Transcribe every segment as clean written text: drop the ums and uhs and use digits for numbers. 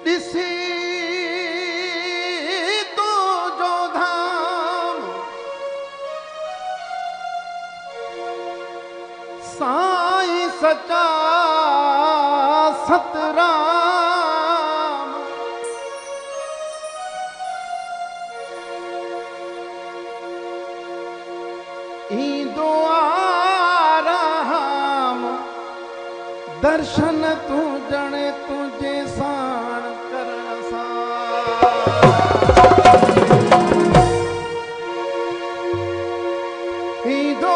दिसी तो जो धाम साईं सचा सतराम ईंदो आराम दर्शन तू जणे तुझे साण करण सां ईंदो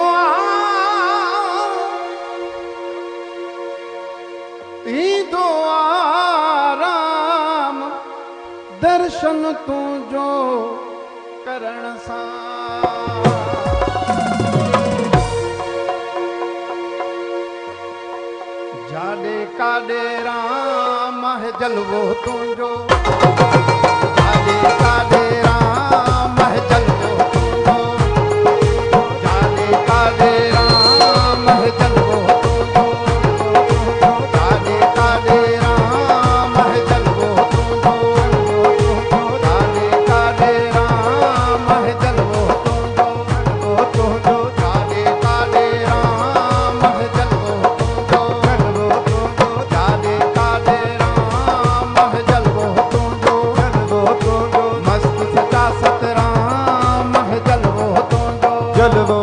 आराम दर्शन तुझो करण सां जाॾे काॾे राम है जलवो तुझो जाॾे काॾे राम है जलवो तुझो जाॾे काॾे राम है जलवो तुझो जाॾे काॾे राम है जलवो तुझो जाॾे काॾे राम है जलवो तुझो जाॾे काॾे राम है जलवो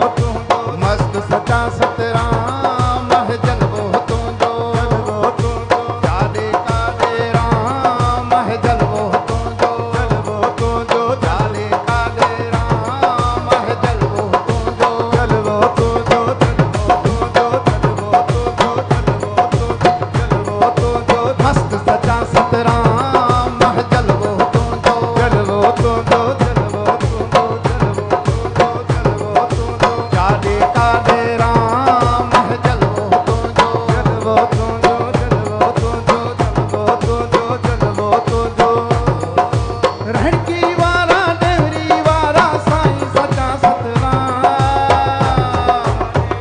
मस्त सचा सतराम है जलवो तुझो जाॾे काॾे राम है जलवो तुझो जाॾे काॾे राम है जलवो तुझो मस्त सचा सतराम है जलवो तुझो जाॾे काॾे राम है जलवो तुझो रहणकी वारा डेवरी वारा साईं सचा सतराम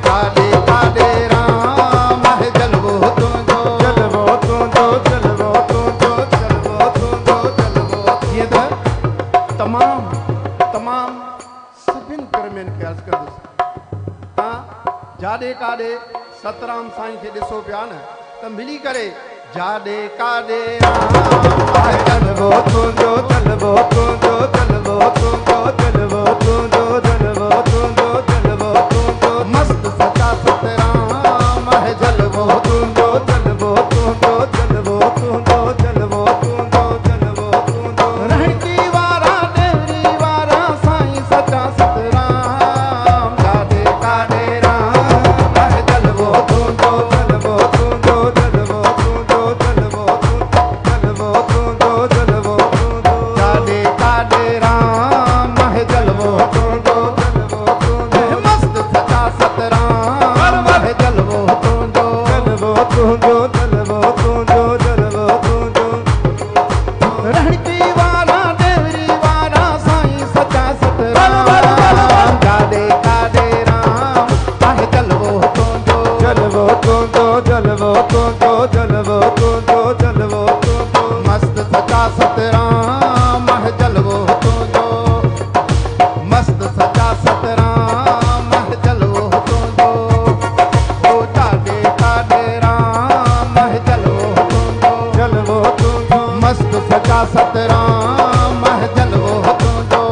जाॾे काॾे राम है जलवो तुझो ये तमाम सभिनि कर्मनि खे अर्ज़ कंदुसि जाॾे काॾे सतराम साईं खे ॾिसो पिया न त मिली करे जाॾे काॾे जलवो तुझो मस्त सचा सतराम है जलवो तुझो रहणकी वारा डेवरी वारा साईं सचा सतराम जाॾे काॾे राम है जलवो तुझो जाॾे काॾे राम है जलवो तुझो मस्त सचा सतराम है जलवो तुझो रहणकी वारा डेवरी वारा साईं सचा सतराम जाॾे काॾे राम है जलवो तुझो मस्त सचा सतराम है जलवो तुझो मस्त सचा सतराम है जलवो तुझो जाॾे काॾे राम है जलवो तुझो मस्त सचा सतराम है जलवो तुझो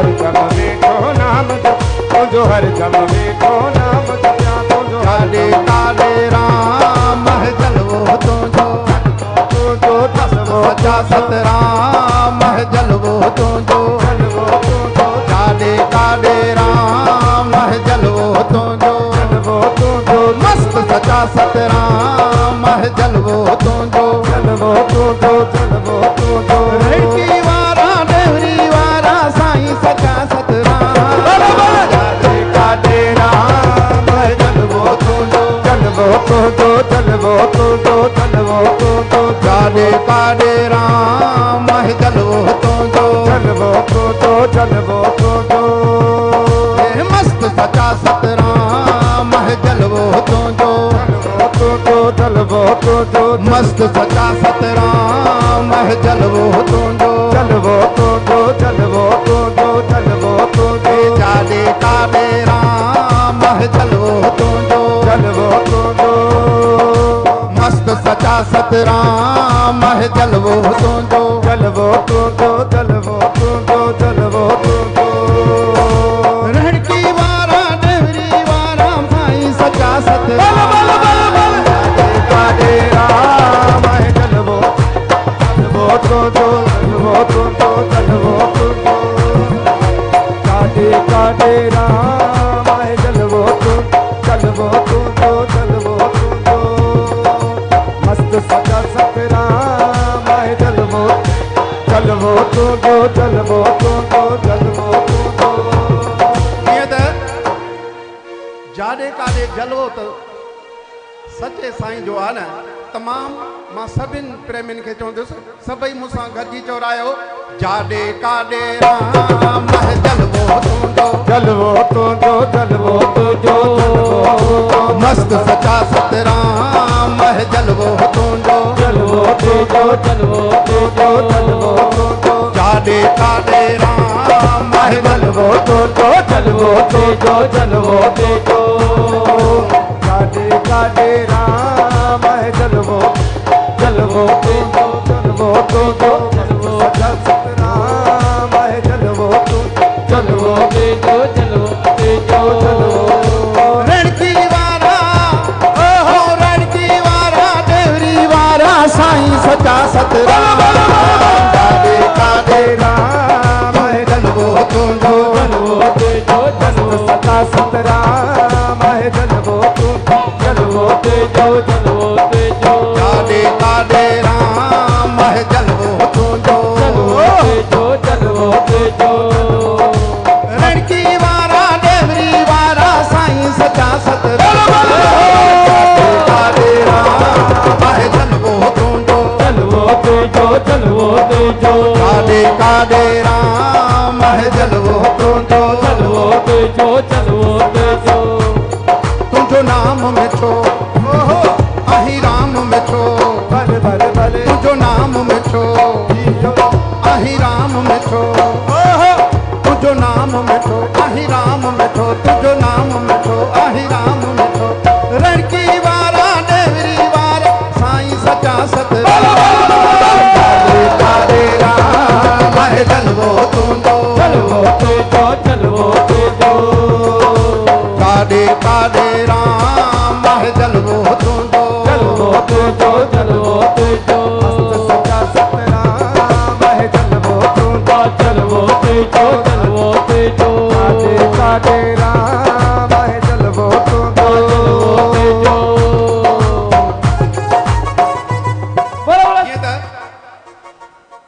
हर दम मीठो नाम तुझो हर दम मीठो नाम जपिया तुझो जाडे काडे राम है जलवो तुझो तुझो जलवो सचा सतराम है जलवो तुझो जलवो तुझो जाडे काडे राम है जलवो तुझो जलवो तुझो मस्त सचा सतराम है जलवो तुझो जलवो तुझो जलवो तुझो लड़की वारा डेवरी वारा साईं सचा सतराम जाडे काडे राम है जलवो तुझो जलवो तुझो जलवो तुझो जलवो तुझो जाडे काडे राम है जलवो तुझो जलवो तुझो जलवो तुझो मस्त सचा सतराम है जलवो तुझो जलवो तुझो मस्त सचा सतराम है जलवो तुझो जलवो तुझो जलवो तुझो जलवो तुझो जाडे काडे राम है जलवो तुझो जलवो तुझो मस्त सचा सतराम है जलवो तुझो जलवो तुझो जलवो तुझो जलवो तुझो लड़की वारा डेवरी वारा साईं सचा सतराम काडे राम है जलवो जलवो तुझो जलवो तुझो जलवो तुझो काडे काडे राम है जलवो तुझो जलवो तुझो जलवो तुझो मस्त सजा सतराम है जलवो जलवो तुझो जलवो तुझो जलवो तुझो ईअं त जाडे काडे जलवो त सचे साईं जो आहे न तमामु मां सभिनि प्रेमियुनि खे चवंदुसि सभई मूंसां गॾिजी चोरायो जाडे काडे राम है जलवो तुझो जलवो तुझो जलवो तुझो मस्त सचा सतराम है जलवो तुझो जलवो तुझो जलवो तुझो जलवो तुझो जाडे काडे राम है जलवो तुझो जलवो तुझो जलवो तुझो काडे काडे राम है जलवो जलवो तुझो जलवो तुझो जलवो सतराम है जलवो तुझो जलवो तुझो जलवो तुझो जलवो लड़की वारा ओहो लड़की वारा डेवरी वारा साईं सचा सतराम जाडे काडे राम है जलवो तुझो जलवो तुझो जलवो सदा सतराम है जलवो तुझो जलवो तुझो जलवो तुझो जाडे काडे राम है जलवो तुझो जलवो तुझो जलवो तुझो लड़की वारा डेवरी वारा साईं सचा सतराम काडे राम है जलवो तुझो जलवो तुझो जलवो तुझो काडे काडे राम है जलवो तुझो जलवो तुझो जलवो तुझो तुझो नाम में छो अहि राम में छो भले भले भले तुझो नाम में छो अहि राम में छो तुझो नाम में छो अहि राम में छो तुझो नाम में छो अहि राम में छो लड़की वारा डेवरी वारा साईं सचा सतराम काडे राम है जलवो तुझो जलवो तुझो जलवो तुझो काडे काडे राम है जलवो तुझो जलवो तुझो जलवो तुझो सचा सतराम है जलवो तुझो जलवो तुझो जलवो तुझो काडे काडे राम है जलवो तुझो जलवो तुझो ये त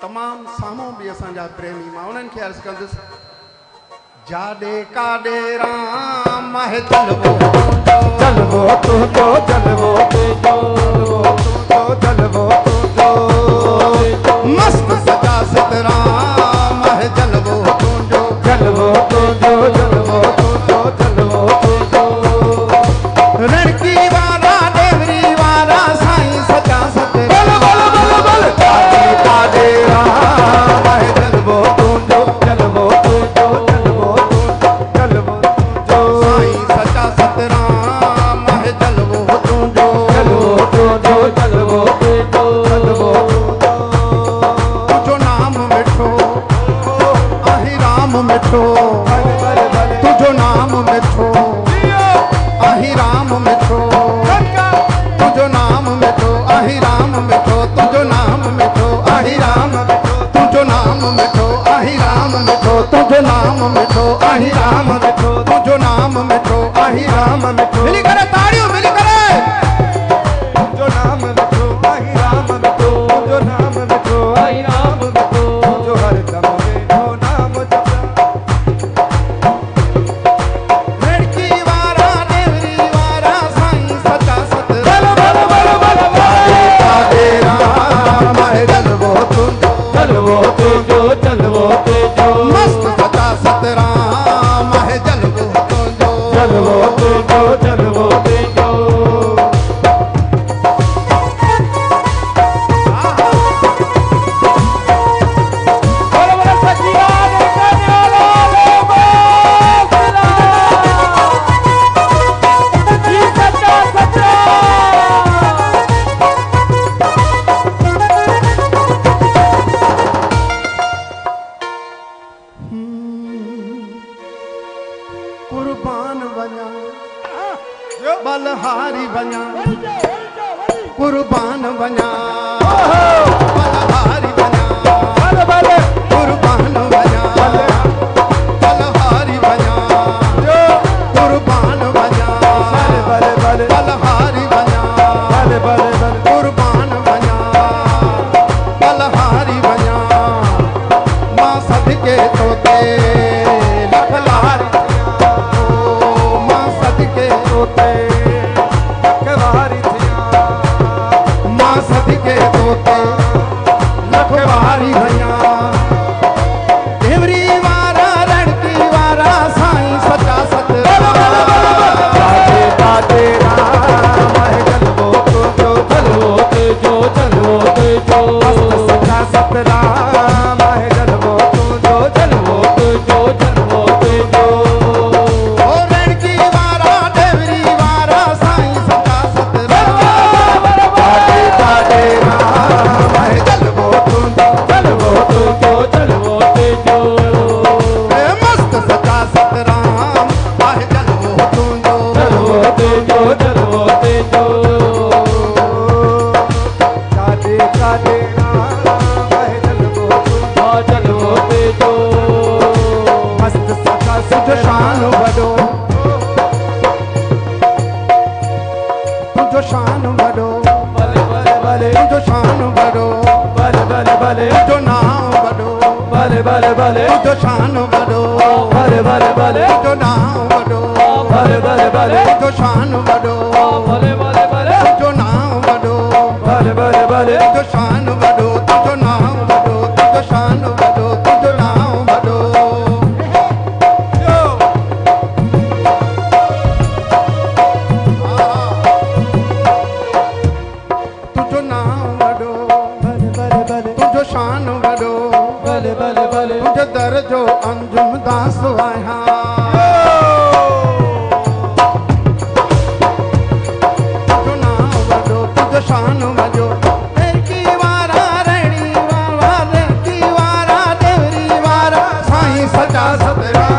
तमामु साम्हूं बि असांजा प्रेमी मां उन्हनि खे अर्ज़ु कंदुसि जाडे काडे राम है जलवो तुझो जलवो तुझो जलवो तुझो जलवो तुझो मस्त सचा सतराम है जलवो तुझो जलवो तुझो जलवो तुझो जलवो तुझो लड़की वारा डेवरी वारा साईं सचा सतराम काडे काडे राम है जलवो तुझो जलवो तुझो जलवो तुझो जलवो तुझो साईं सचा सतराम है जलवो तुझो जलवो तुझो जलवो तुझो जलवो तुझो तुझो नाम मिठो तुझो जलवो तुझो मस्त सचा सतराम है जलवो तुझो जलवो तुझो जलवो तुझो कुर्बान बना बलहारी बना कुर्बान बना बलहारी बना कुर्बान बना बलहारी बना कुर्बान बना बलहारी बना कुर्बान बना बलहारी बना मां सदके तोते लखलारी मां सदके तोते लखवारी मां सदके तोते लखवारी भैया देवरी वारा रणकी वारा साईं सचा कादे कादे राम है जलवो तुझो जलवो तुझो जलवो तुझो मस्त सचा सतराम है जलवो तुझो जलवो तुझो जलवो तुझो ओ रणकी वारा देवरी वारा साईं सचा कादे कादे राम है जलवो तुझो जलवो तुझो जलवो तुझो मस्त सचा सतराम आहे जलवो तुझो जलवो तुझो जलवो तुझो कादे कादे राम है जलवो तुझो जलवो तुझो मस्त सचा तुझो शान वडो तुझो शान वडो भले भले भले तुझो शान वडो भले भले भले तुझो नाम वडो भले भले भले तुझो शान वडो भले भले भले तुझो नाम वडो भले भले भले तुझो शान वडो भले भले भले तुझो नाम वडो भले भले भले तुझो शान वडो तुझो नाम वडो तुझो शान वडो तुझो नाम वडो तुझो नाम वडो भले भले भले तुझो शान वडो भले भले भले तुझो दर्जो अंजुम दास आया तुझो नाम वडो तुझो शान वडो रणकी वारा रणी वारा रणकी वारा देवरी वारा साईं सचा सतराम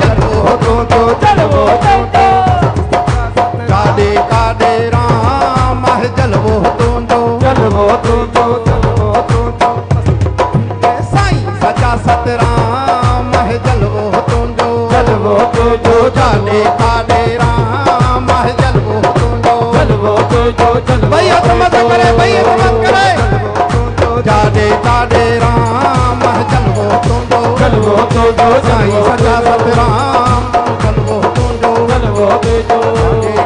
जलवो तुझो जलवो तुझो कादे कादे राम आहे जलवो तुझो जलवो तुझो जलवो तुझो साईं सचा सतराम आहे जलवो तुझो जलवो तुझो कादे कादे राम आहे जलवो तुझो जलवो तुझो जलवो भैया मत करे भैया मत करे जादे कादे राम आहे जलवो तुझो जलवो तुझो साईं सचा सतराम जलवो तुझो जलवो तुझो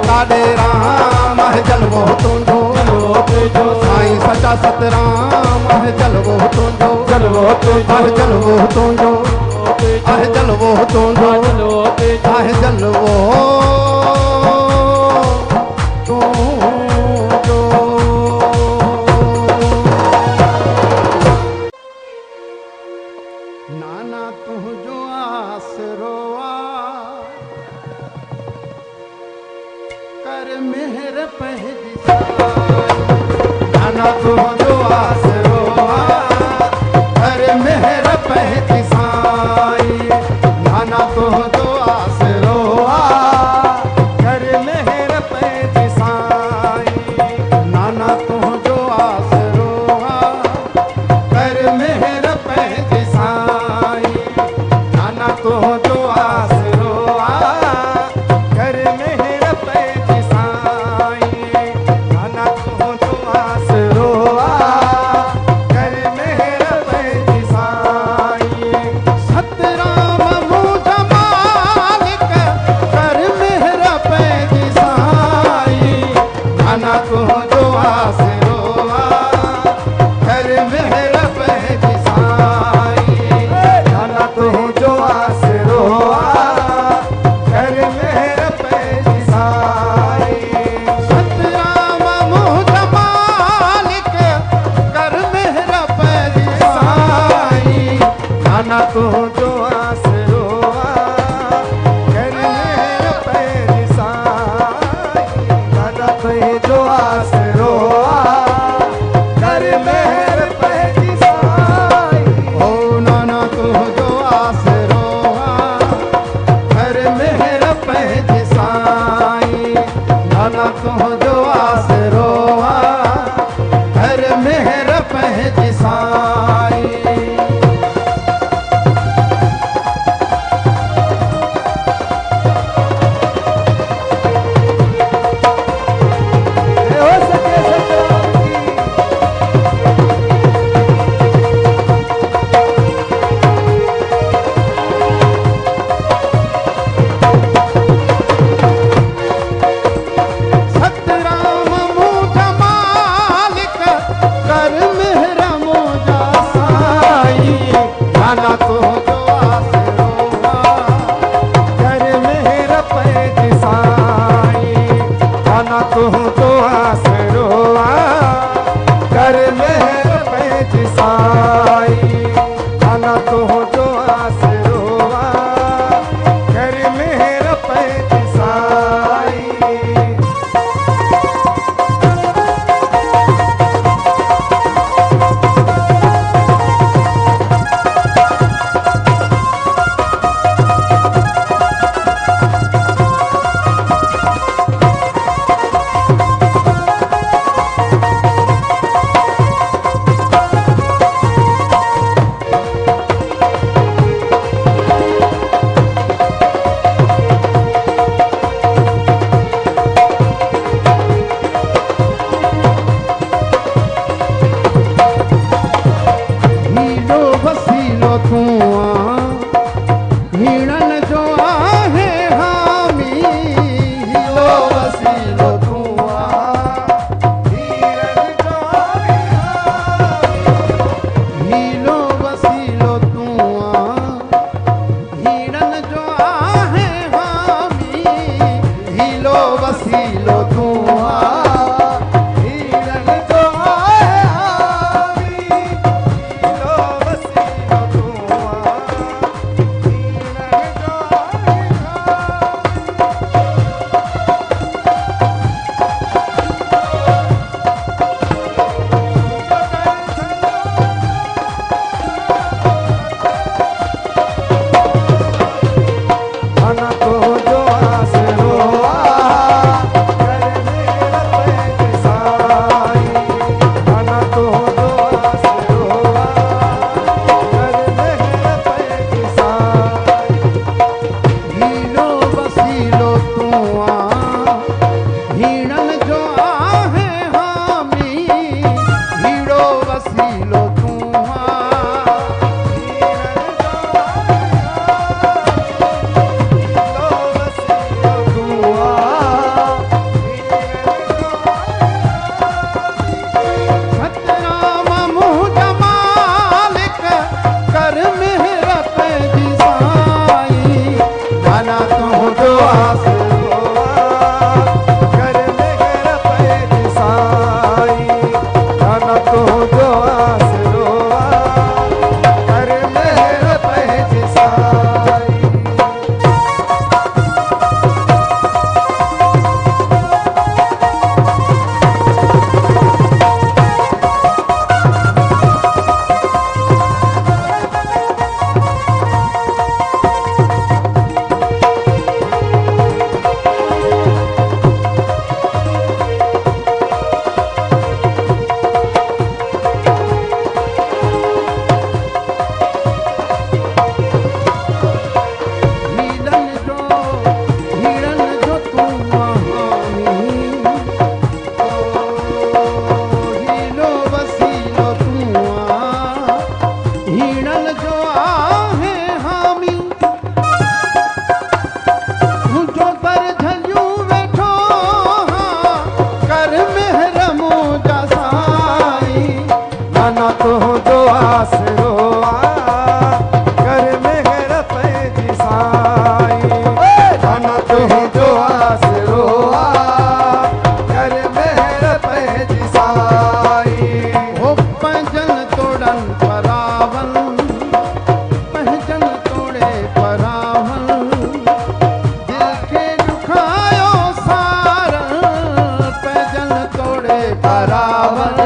कादे राम आहे जलवो तुझो जलवो तुझो साईं सचा सतराम आहे जलवो तुझो जलवो तुझो आहे जलवो तुझो आहे जलवो तुझो जलवो तुझो आहे जलवो तुझो नाना तुझो आसरो कर मेहर पहदी नाना तुझो आसरो कर मेहर पहदी साई नाना तुझो आसरो कर मेहर पंहिंजी साई ओ नाना तुंहिंजो आसरो कर मेहर पंहिंजी साई नाना तुंहिंजो आसरो कर मेहर पंहिंजी साई हो सके सतराम की सतराम मुंहिंजा मालिक कर मेहर मुंहिंजा साई नाना तुंहिंजो आसरो कर मेहर पंहिंजी साई नाना तुंहिंजो आसरो कर मेहर पंहिंजी साई नाना तुंहिंजो आसरो कर मेहर पंहिंजी साई हीरो वसीलो तूं हीणन जो आहे हामी हीरो वसीलो तूं हीरो वसीलो तूं हीणन जो आहे हामी हीरो वसीलो तूं हीरन जो आहे हामी हीरो वसीलो तूं हीरन जो आहे नाना तुंहिंजो आसरो कर मेहर पंहिंजी साई नाना तुंहिंजो आसरो कर मेहर पंहिंजी साई हीरो वसीलो तूं हीणन जो आहे हामी हीरो वसीलो तूं सतराम मुंहिंजा मालिक कर मेहर पंहिंजी साई नाना तुंहिंजो आसरो कर मेहर पंहिंजी साई नाना तुंहिंजो आसरो कर मेहर पंहिंजी साई हीरन जो तूं हामी हीरो वसीलो तूं हीणन जो आहे हामी मुंहिंजो दर झंझूं वेठो कर मेहर मुंहिंजा साई नाना तुंहिंजो आसरो कर मेहर पंहिंजी साई नाना तुंहिंजो आसरो कर मेहर पंहिंजी साई हो पंहिंजन तोड़न परावन पंहिंजन तोड़े परावन दिल खे दुखायो सार पंहिंजन तोड़े परावन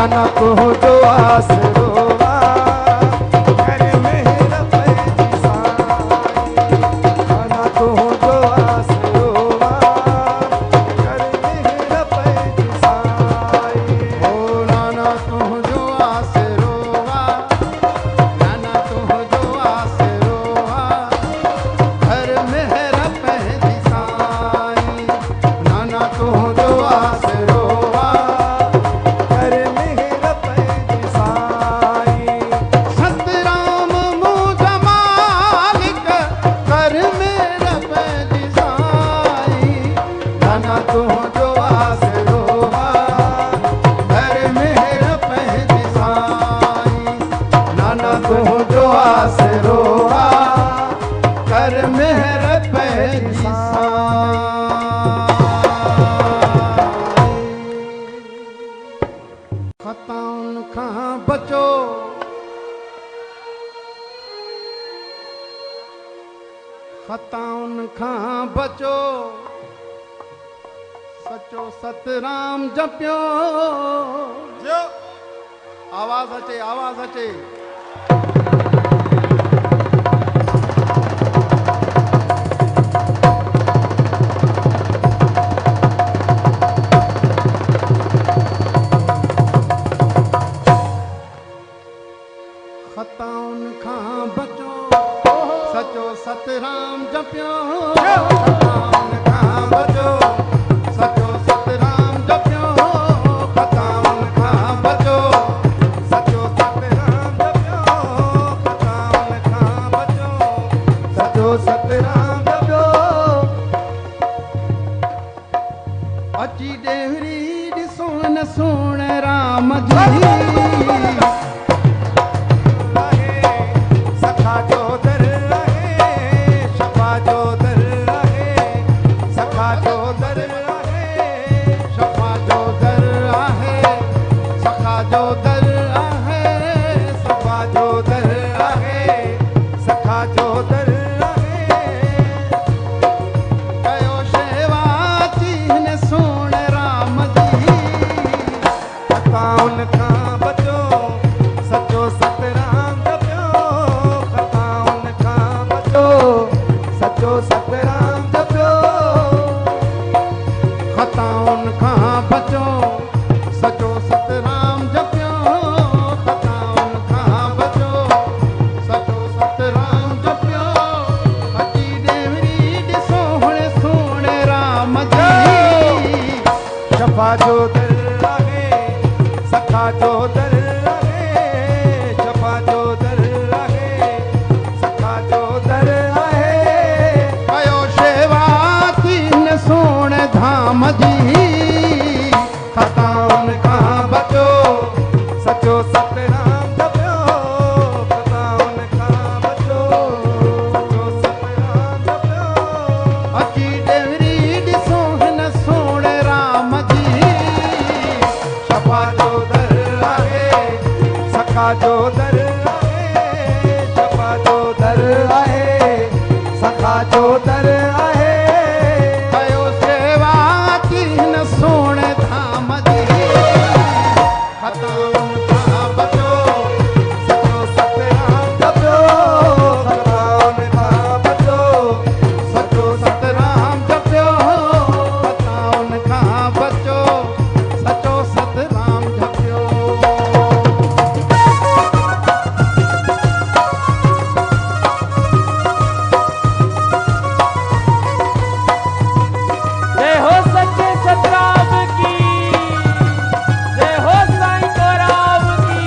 नानक हो जो आसरोवा कर मेहर पैजी साईं। नानक हो जो आसरोवा कर मेहर पैजी साईं। ओ नाना तू जो आसरोवा, नाना तू जो आसरोवा, हर मेहर पैजी साईं। नाना तू जो आसरोवा, कर मेहर पैजी साईं। सतराम मुझ मालिक कर मेरा पैजी साईं। नाना तू जो आसरोवा, कर मेरा पैजी साईं। नाना तू जो आसरोवा, कर मेरा पैजी साईं। खताउन खां बचो, खताउन खां बचो, सचो सतराम जपियो। जो आवाज अचे, आवाज अचे। खताउन खां बचो, सचो सतराम जपियो। खताउन खां बचो, सचो सतराम जपियो। खताउन खां बचो, सचो सतराम जपियो। खताउन खां बचो, सचो सतराम जपियो। अची डेवरी ॾिसो न सोण राम जी। सखा जो दर आहे, शफा जो दर आहे। सखा जो दर आहे, शफा जो दर आहे, सखा जो दर आहे। शफा जो दर आहे। सखा जो दर आहे। कयो शेवा चीन सोण राम जी। खताउन खां बचो, सचो सतराम जपियो। खताउन खां बचो, सचो सतराम जपियो। खताउन खां बचो, सचो सतराम जपियो। खताउन खां बचो, सचो सतराम जपियो। अची डेवरी ॾिसो हुणे सोण राम जी। शफा जो दर आहे, सखा जो दर आहे। शफा जो दर आहे, सखा जो दर आहे। कयो शेवा तीन सोण धाम जी। खताउन खां बचो, सचो सतराम जपियो। खताउन खां बचो, सचो सतराम जपियो। अची डेवरी ॾिसो हिन सोण राम जी। शफा जो दर आहे, सखा जो दर आहे। शफा जो दर आहे, सखा जो दर आहे। कयो सेवा तीन सोण धाम जी। खताउन खां बचो, सचो सतराम जपियो। खताउन खां बचो, सचो सतराम जपियो। खताउन खां बचो, सचो सतराम जपियो। जय हो सच्चे सतराम की, जय हो साईं गौराम की।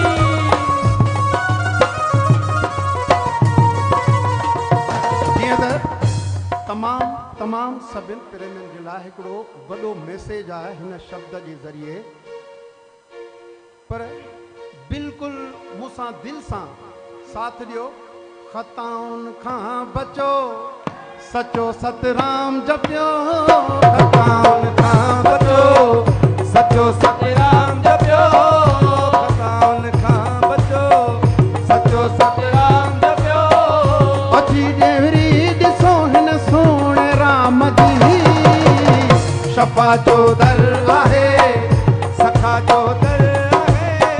जीअं त तमामु सभिनि प्रेमियुनि जे लाइ हिकिड़ो वॾो मैसेज आहे हिन शब्द जे ज़रिए, पर बिल्कुलु मूंसां दिलि सां साथ ॾियो। खताउन खां बचो, सचो सतराम जपियो। खताउन खां बचो, सचो सतराम जपियो। खताउन खां बचो, सचो सतराम जपियो। अची डेवरी ॾिसो हिन सोण राम जी। शफा जो दर आहे, सखा जो दर आहे।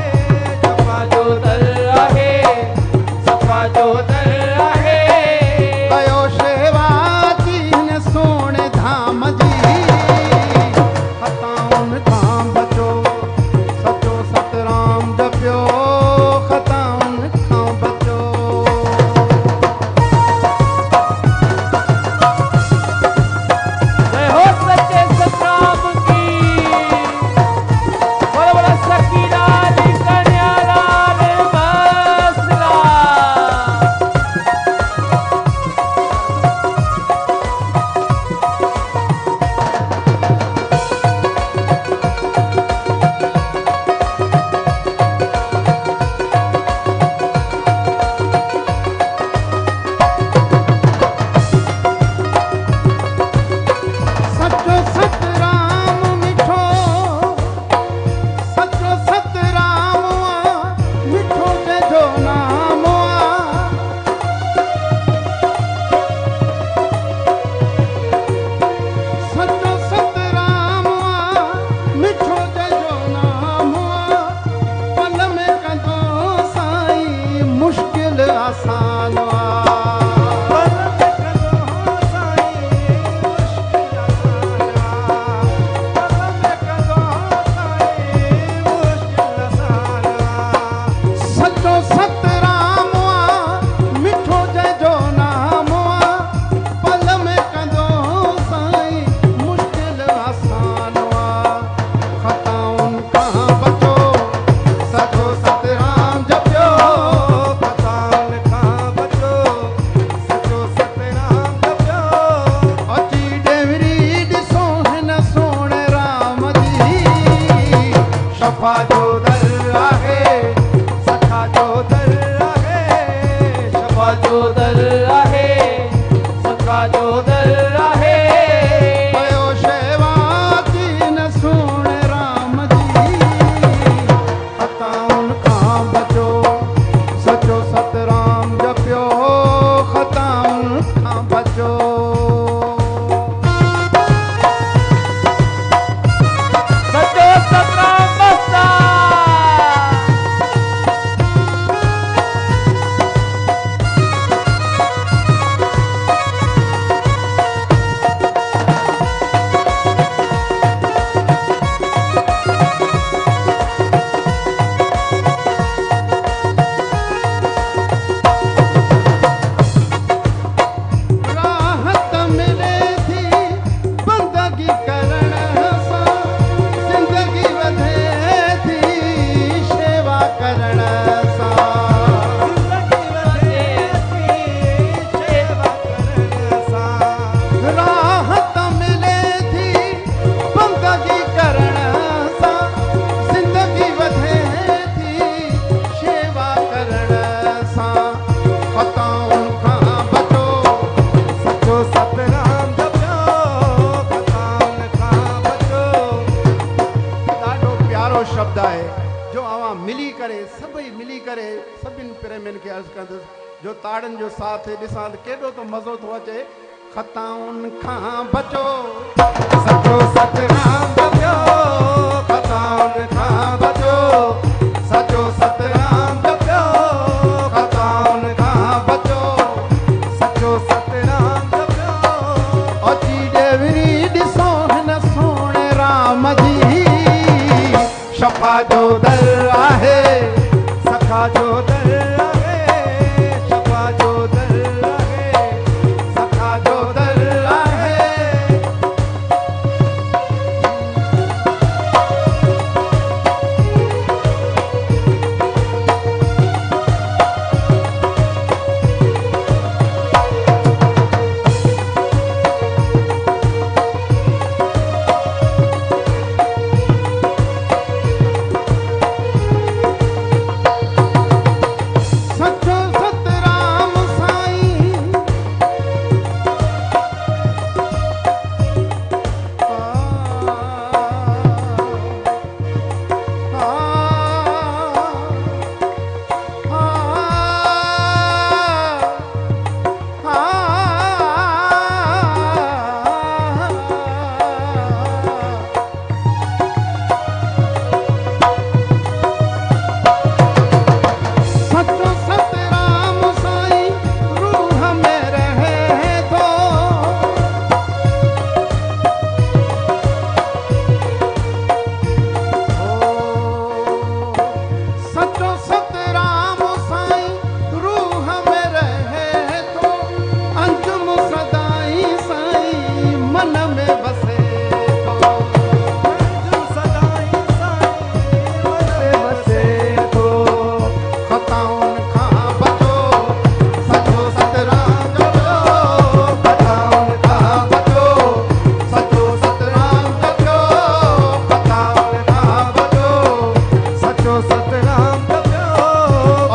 शफा जो दर आहे सखा जो दर आहे शफा जो दर आहे सखा जो दर आहे कयो शेवा दीन सुण राम जी खताउन खां बचो सचो सतराम जपियो खताउन खां बचो सचो सतराम मस्ता राहत मिले थी बंदगी करण सां जिंदगी वधे थी शेवा करण सां राहत मिले थी बंदगी करण सां जिंदगी वधे थी शेवा करण सां खताउन खां बचो सचो सतराम जपियो खताउन खां बचो ॾाढो प्यारो शब्द आहे जो अवां मिली करे सभई मिली करे सभिनि प्रेमियुनि खे अर्ज़ु कंदुसि जो ताड़नि जो साथ ॾिसां त केॾो तो मज़ो थो अचे खताउन खां बचो सचो सतराम जपियो खताउन खां बचो सचो सतराम जपियो खताउन खां बचो सचो सतराम जपियो अची डेवरी ॾिसो हिन सोणे राम जी शफा जो दर आहे सखा जो दर आहे शफा जो दर आहे सखा जो दर आहे सचो सतराम साईं सचो सतराम साईं रूह में रहे थो सचो सतराम साईं रूह में रहे थो अंजुम सदाई साईं मन में बसे थो अंजुम सदाई साईं मन में बसे थो खताउन खां बचो सचो सतराम जपियो खताउन खां बचो सचो सतराम जपियो खताउन खां बचो सचो सतराम जपियो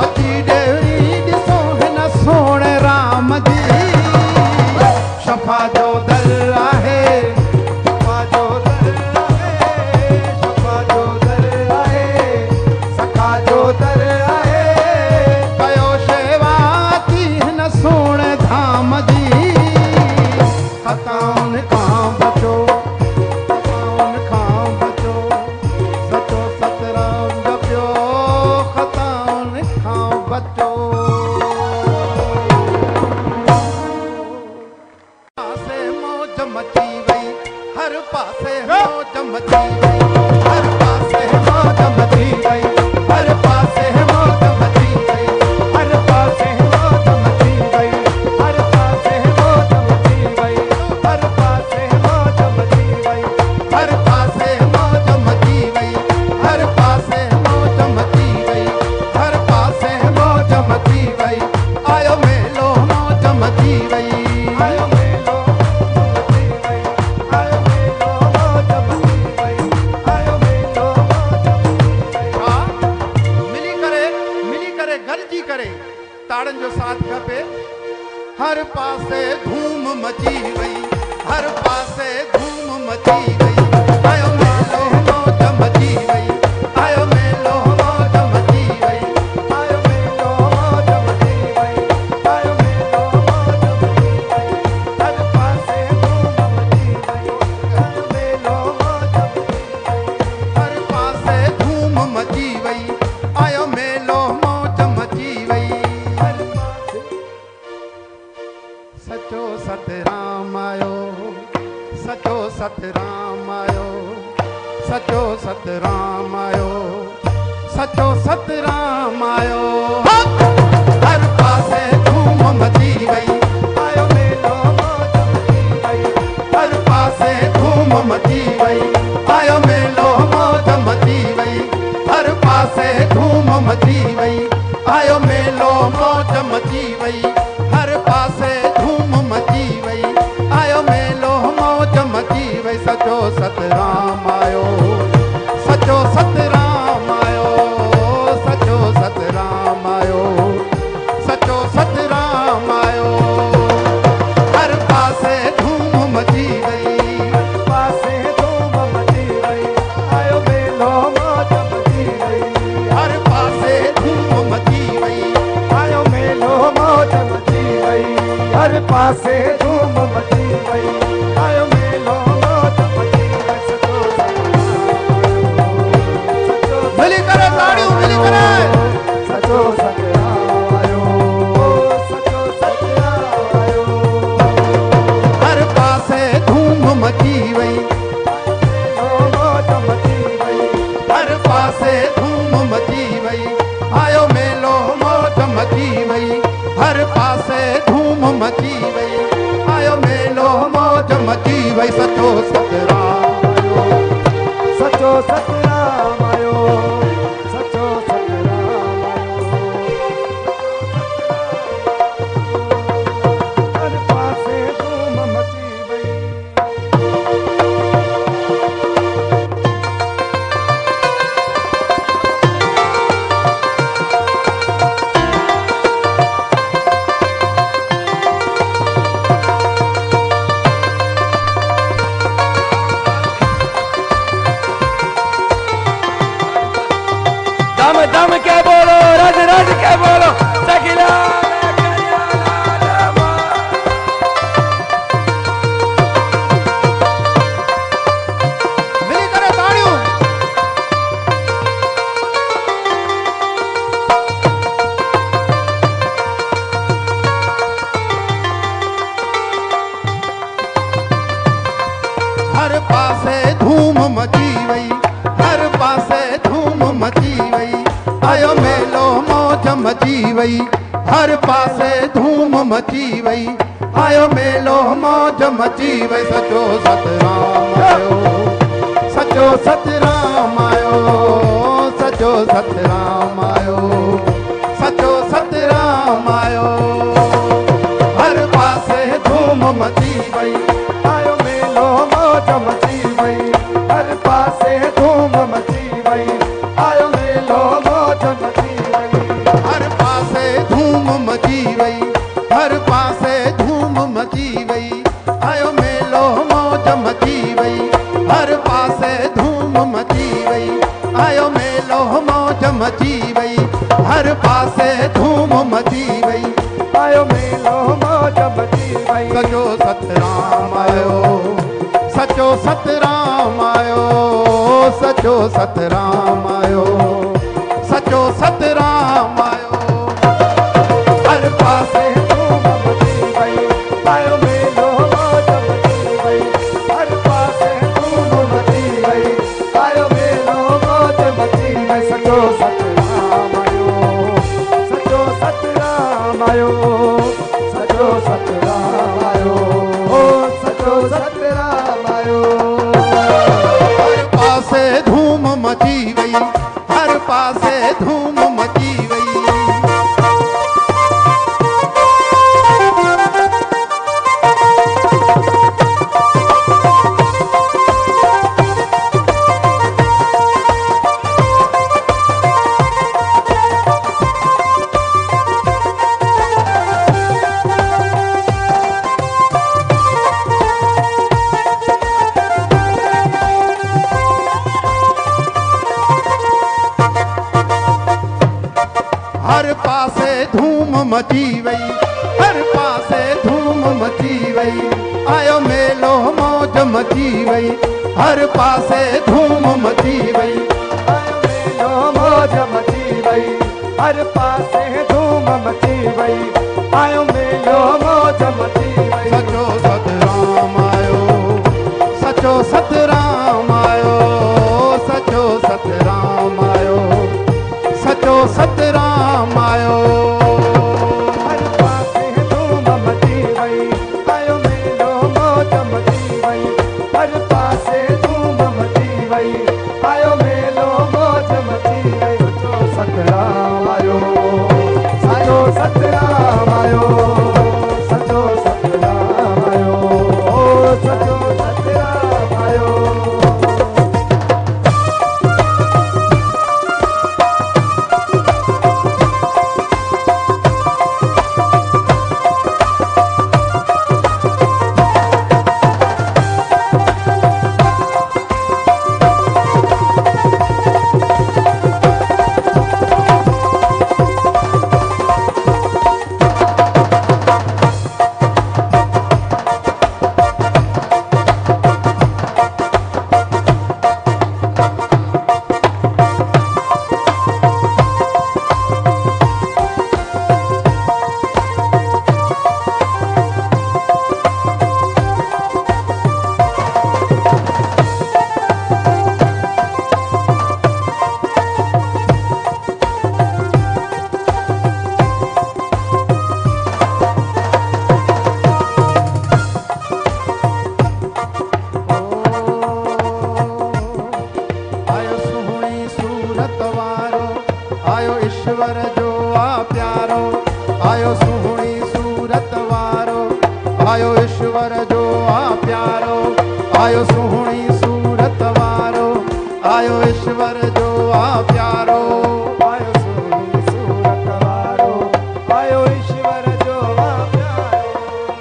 अची डेवरी ॾिसो हिन सोणे राम जी शफा जो दर आहे शफा जो दर आहे शफा जो दर आहे सखा जो दर आहे कयो शेवा थी हिन सोणे धाम जी खताउन खां बचो खताउन खां बचो सचो सतराम जपियो ताड़न जो साथ खपे। हर पासे धूम मची वई, हर पासे धूम मची वई, आयो मेलो मौज मची वई, आयो मेलो मौज मची वई, आयो मेलो मौज मची वई, आयो मेलो मौज मची वई, हर पासे धूम मची वई, आयो मेलो मौज मची वई, हर पासे धूम मची वई, आयो मेलो मौज मची वई। हर पासे सचो सतराम आयो, सचो सतराम आयो, सचो सतराम आयो, सचो सतराम आयो। हर पासे धूम मची वई, आयो मेलो मौज मची वई, हर पासे धूम मची वई, आयो मेलो मौज मची वई, हर पासे धूम मची वई, आयो मेलो मौज मची वई, हर पासे धूम मची वई, आयो मेलो मौज मची वई। सचो सतराम आयो, सचो सतराम आयो, सचो सतराम आयो, सचो सतराम आयो। हर पासे धूम मची वई, हर पासे धूम मची वई, आयो मेलो मौज मची वई, हर पासे धूम मची वई, आयो मेलो मौज मची वई, हर पासे धूम मची वई, आयो मेलो मौज मची वई। सचो सतराम मिली करे ताड़ियों, मिली करे। सचो सतराम आयो, सचो सतराम आयो, हर पासे धूम मची वई, मेलो मौज मची वई, हर पासे धूम मची वई, आयो मेलो मौज मची वई, हर पासे धूम मची वई, आयो मेलो मौज मची वई। सचो सतराम आयो, सचो सतराम आयो, सचो सतराम आयो, हर पासे धूम मची वई। दम दम के बोलो, रज रज के बोलो, सखिला मिली करे ताड़ियों। हर पासे धूम मची वई, हर पासे धूम मची वई, आयो मेलो मौज मची वई, हर पासे धूम मची वई, आयो मेलो मौज मची वई। सचो सतराम आयो, सचो सतराम आयो, सचो सतराम आयो, सचो सतराम आयो। हर पासे धूम मची वई, आयो मेलो मौज मची वई, हर पासे धूम मची वई, आयो मेलो मौज मची वई, हर पासे धूम मची वई, हर पासे धूम मची वई, आयो मेलो मौज मची वई, हर पासे धूम मची वई, आयो मेलो मौज मची वई, हर पासे धूम मची वई, आयो मेलो मौज मची वई। सचो सतराम आयो, सचो सतराम आयो, सचो सतराम आयो, सचो सतराम आयो। हर पासे धूम मची वई, आयो मेलो मौज मची वई, हर पासे धूम मची वई, आयो मेलो मौज मची वई। सचो सतराम आयो, सचो सतराम आयो, सचो सतराम आयो, ओ सचो सतराम आयो। हर पासे धूम मची वई, हर पासे धूम मची वई। मची वई, हर पासे धूम मची वई, आयो मेलो मौज मची वई, हर पासे धूम मची वई, आयो मेलो मौज मची वई, हर पासे धूम मची वई, आयो मेलो मौज मची वई। सचो सतराम आयो, सचो सतराम आयो, सचो सतराम आयो, सचो सतराम आयो। हर पासे धूम मची वई, आयो मेलो मौज मची वई, हर पासे धूम मची वई, आयो मेलो मौज मची वई। सचो सतराम आयो, सचो सतराम आयो, सचो सतराम आयो, ओ सचो सतराम आयो। आयो सुहिणी सूरत वारो, आयो ईश्वर जो आ प्यारो, आयो सुहिणी सूरत वारो, आयो ईश्वर जो आ प्यारो, आयो सुहिणी सूरत वारो, आयो ईश्वर जो आ प्यारो, आयो सुहिणी सूरत वारो, आयो ईश्वर जो आ प्यारो,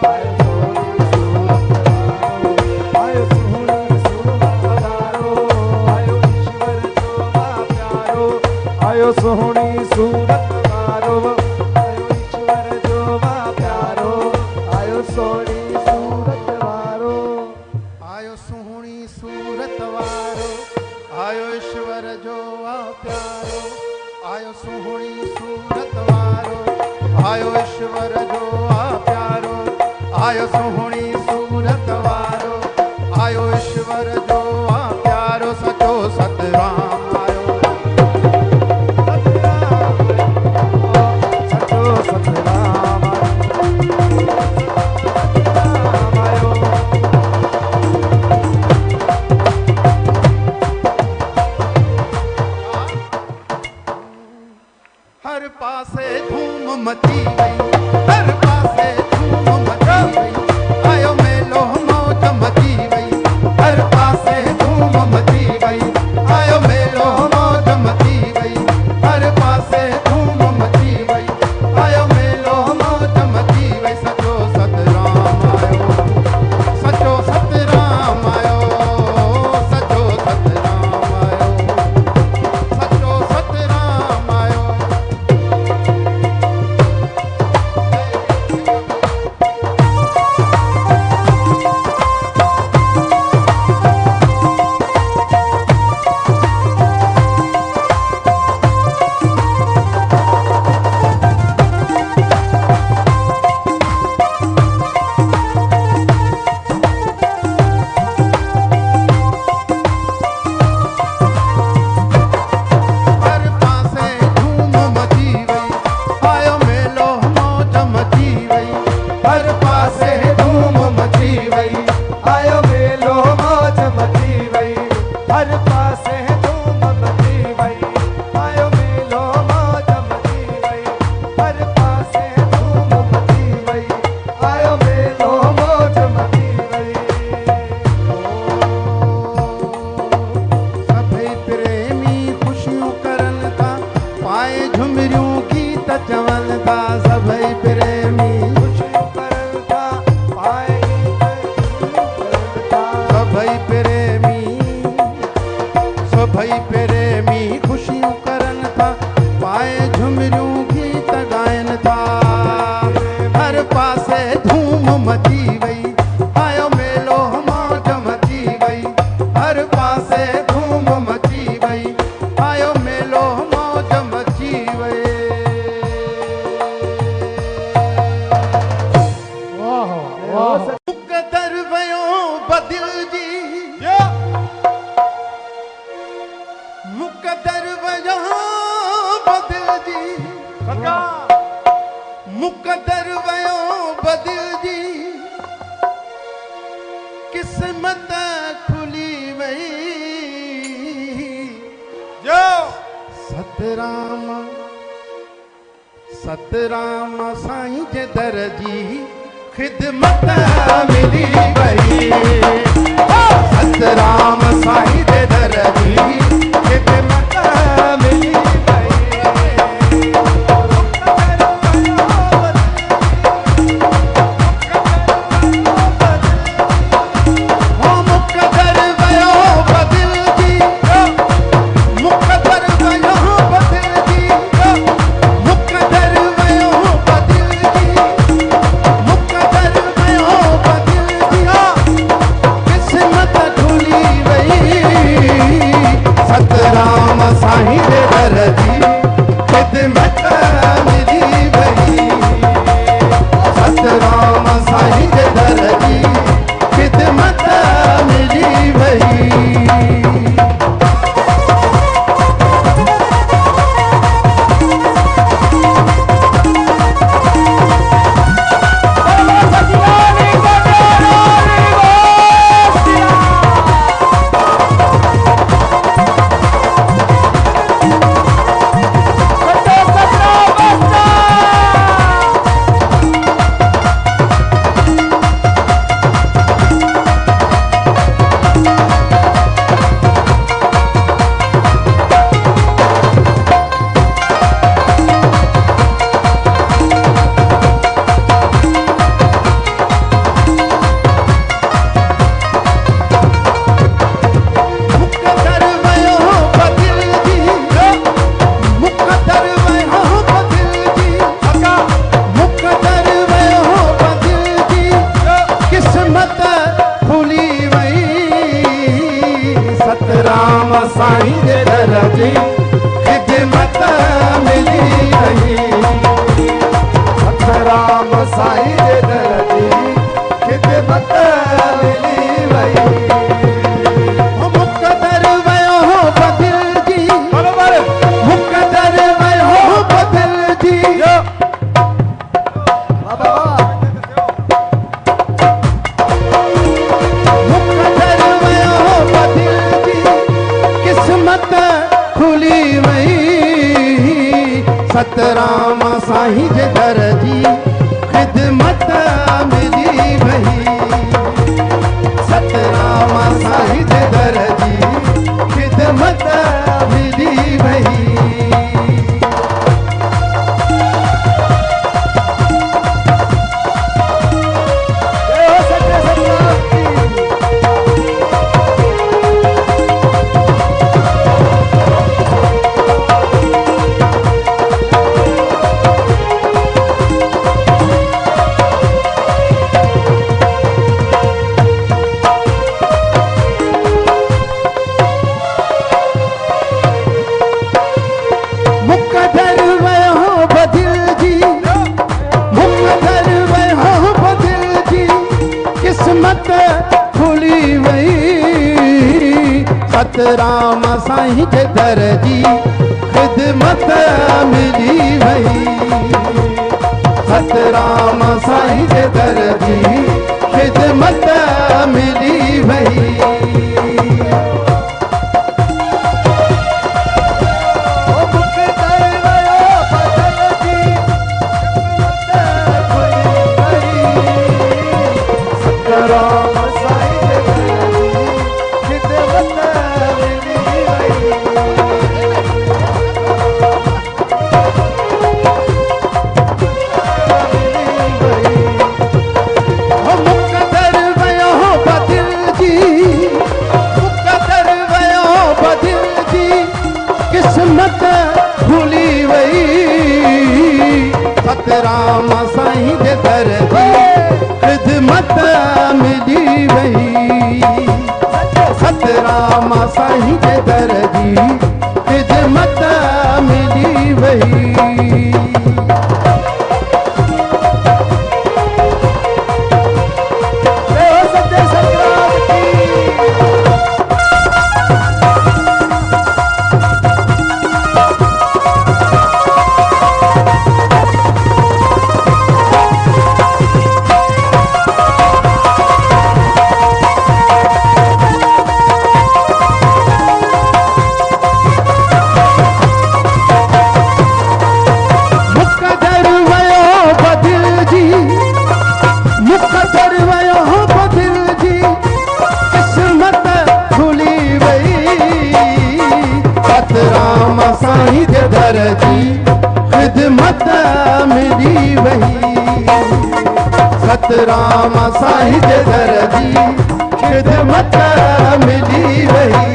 आयो सुहिणी सूरत वारो, आयो सुहिणी सूरत वारो, आयो ईश्वर जो आ प्यारो, आयो सुहिणी सूरत वारो, आयो ईश्वर जो आ प्यारो, आयो सुहिणी सूरत वारो। आयो सुहिणी सूरत वारो, आयो ईश्वर जो आ प्यारो, आयो सुहिणी सूरत वारो, आयो ईश्वर जो आ प्यारो, आयो सुहिणी सूरत वारो, आयो ईश्वर जो आ प्यारो। सचो सतराम आयो, सचो सतराम आयो। हर पासे धूम मची वई, हर पासे धूम मची वई, आयो मेलो मौज मची वई, हर पासे धूम मची वई, आयो मेलो मौज मची वई, हर पासे धूम मची वई, आयो मेलो मौज मची वई। सचो सतराम आयो, सचो सतराम आयो, सचो सतराम आयो, सचो सतराम आयो। बदिल जी मुक़दर वयो बदिल जी किस्मत खुली वई जो सतराम सतराम साईं जे दर जी खिदमत मिली वई सतराम साईं जे दर जी खिदमत मिली सतराम साईं जे दर जी खिदमत मिली वही सतराम साईं जे दर जी खिदमत मिली वही खुली वही सतराम साईं जे दर जी खिदमत मिली वही सतराम साईं जे दर जी खिदमत मिली वही खुली वही सतराम साईं जे दर जी खिदमत मिली वही सतराम साईं जे दर जी खिदमत मिली वही जधर जी खिदमत मिली वही सतराम साईं जधर जी खिदमत मिली वही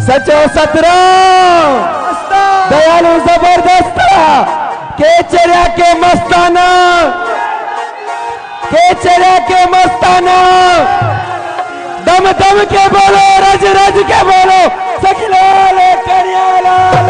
सचो सतराम दयालु जबरदस्त केचरिया के मस्ताना दम दम के बोलो रज रज के बोलो सखलाल करियालाल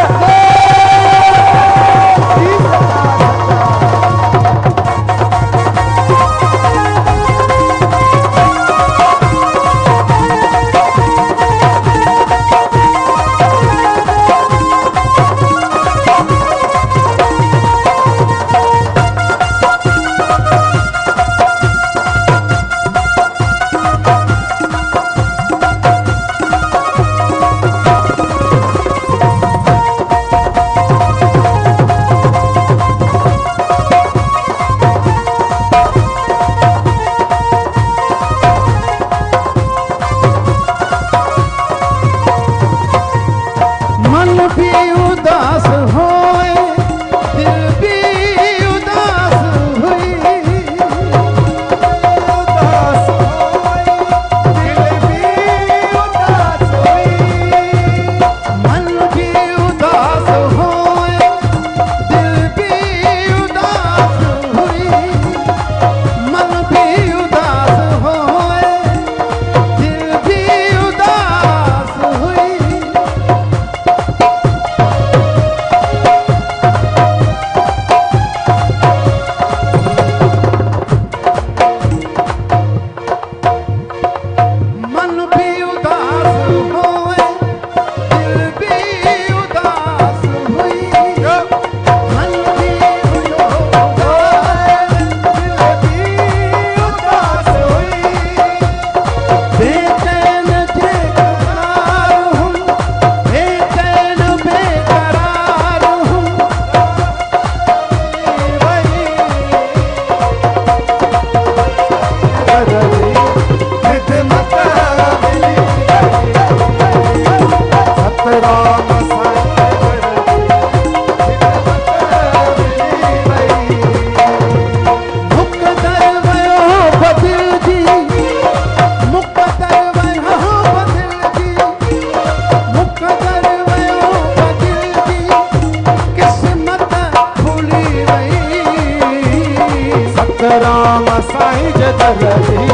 राम साईं जदर जी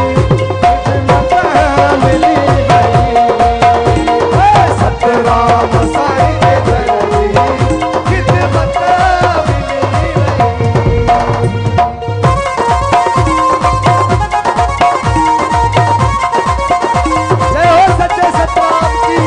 खिदमत मिली वही सतराम साईं जदर जी खिदमत मिली वही जय हो सच्चे सतराम की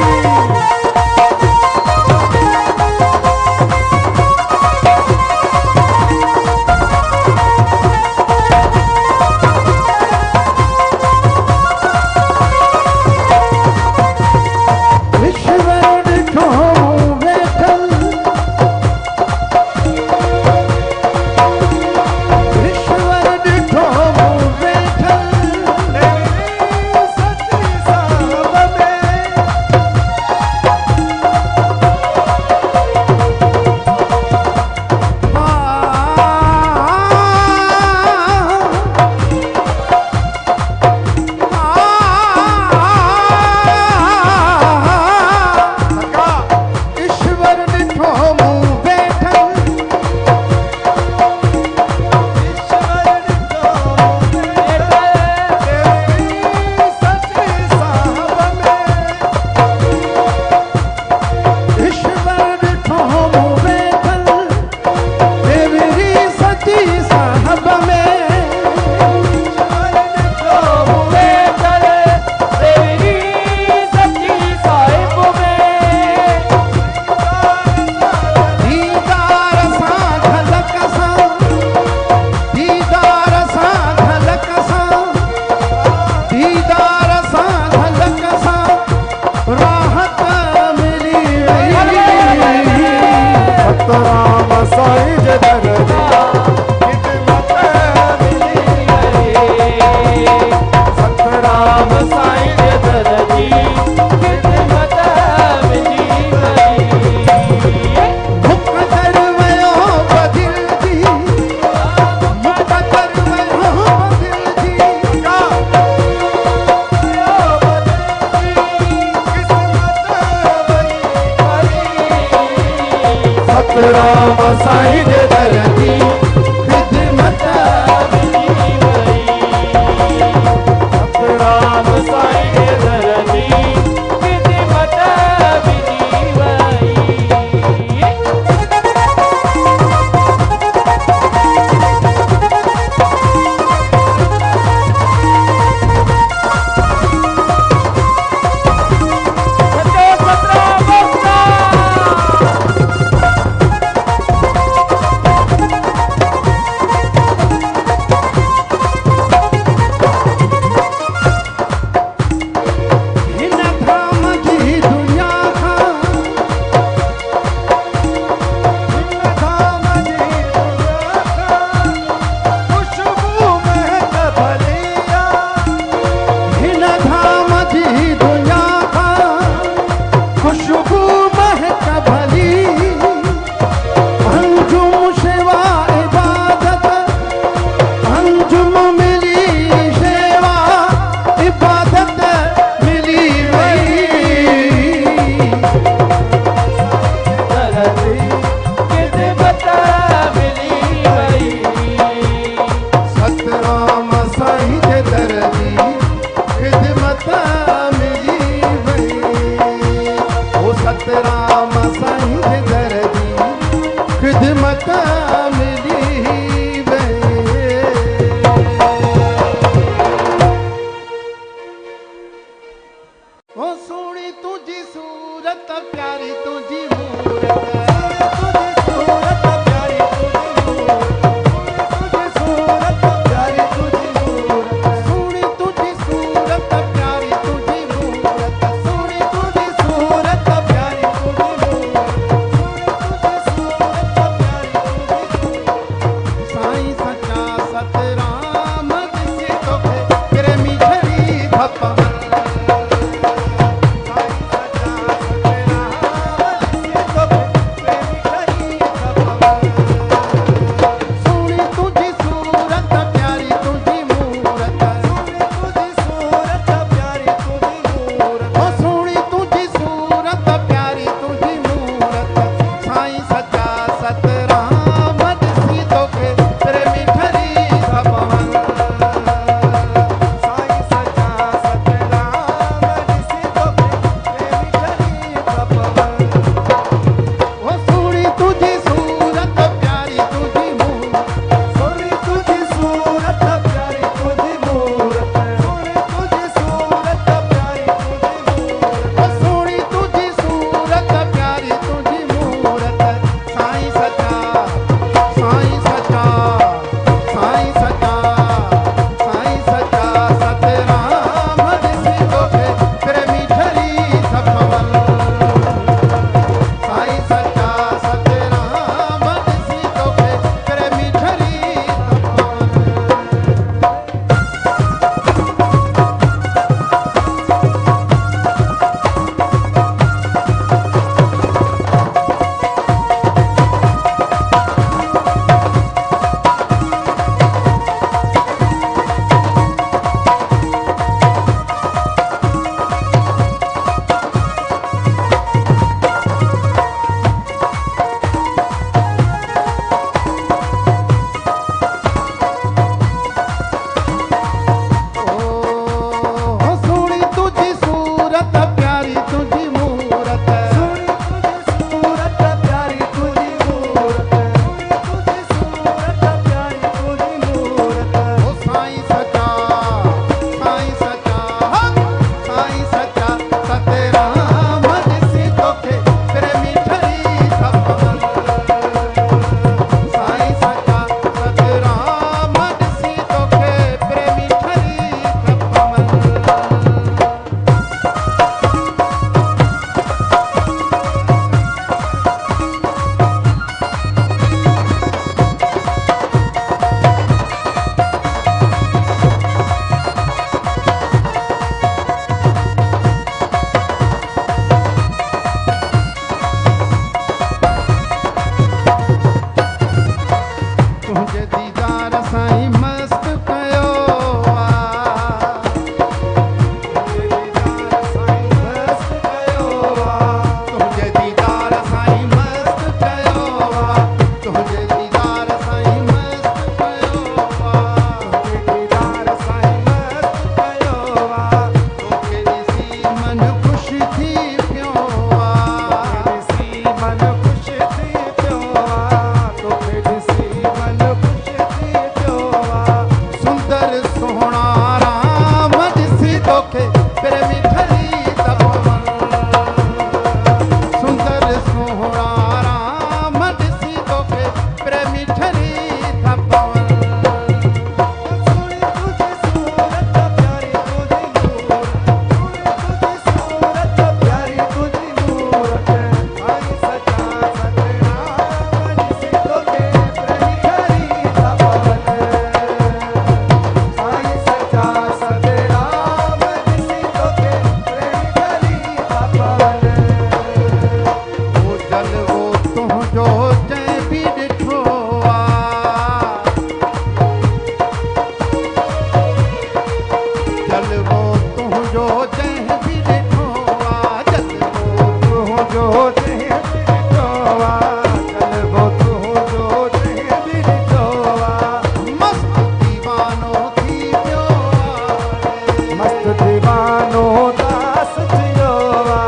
मस्त दीवानो दास थियो वा